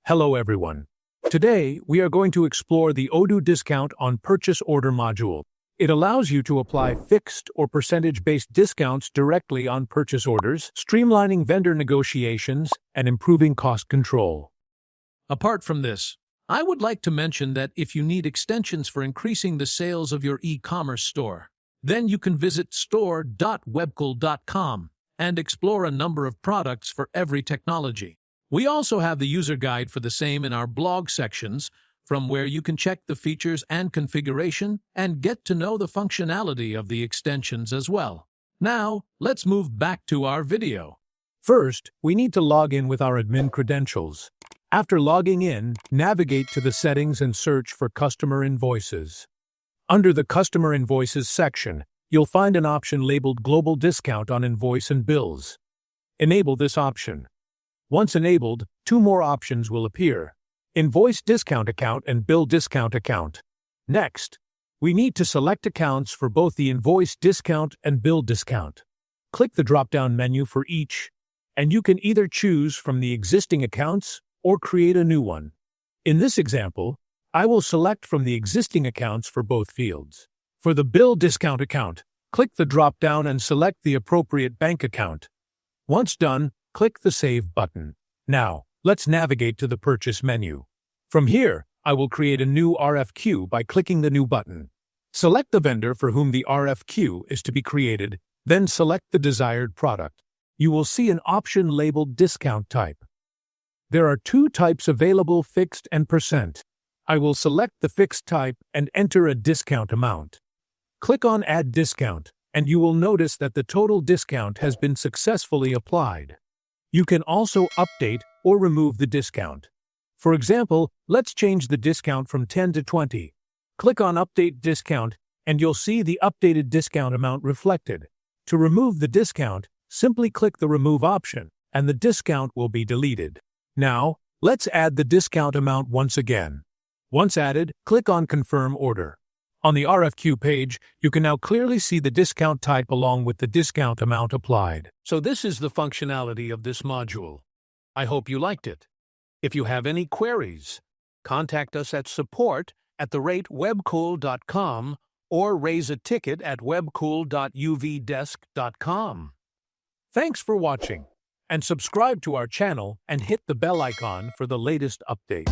Hello everyone. Today, we are going to explore the Odoo discount on purchase order module. It allows you to apply fixed or percentage-based discounts directly on purchase orders, streamlining vendor negotiations and improving cost control. Apart from this, I would like to mention that if you need extensions for increasing the sales of your e-commerce store, then you can visit store.webkul.com and explore a number of products for every technology. We also have the user guide for the same in our blog sections, from where you can check the features and configuration and get to know the functionality of the extensions as well. Now, let's move back to our video. First, we need to log in with our admin credentials. After logging in, navigate to the settings and search for Customer Invoices. Under the Customer Invoices section, you'll find an option labeled Global Discount on Invoice and Bills. Enable this option. Once enabled, two more options will appear: Invoice Discount Account and Bill Discount Account. Next, we need to select accounts for both the Invoice Discount and Bill Discount. Click the drop-down menu for each, and you can either choose from the existing accounts or create a new one. In this example, I will select from the existing accounts for both fields. For the Bill Discount Account, click the drop-down and select the appropriate bank account. Once done, click the Save button. Now, let's navigate to the Purchase menu. From here, I will create a new RFQ by clicking the New button. Select the vendor for whom the RFQ is to be created, then select the desired product. You will see an option labeled Discount Type. There are two types available: fixed and percent. I will select the fixed type and enter a discount amount. Click on Add Discount, and you will notice that the total discount has been successfully applied. You can also update or remove the discount. For example, let's change the discount from 10 to 20. Click on Update Discount, and you'll see the updated discount amount reflected. To remove the discount, simply click the Remove option, and the discount will be deleted. Now, let's add the discount amount once again. Once added, click on Confirm Order. On the RFQ page, you can now clearly see the discount type along with the discount amount applied. So this is the functionality of this module. I hope you liked it. If you have any queries, contact us at support@webkul.com or raise a ticket at webkul.uvdesk.com. Thanks for watching, and subscribe to our channel and hit the bell icon for the latest update.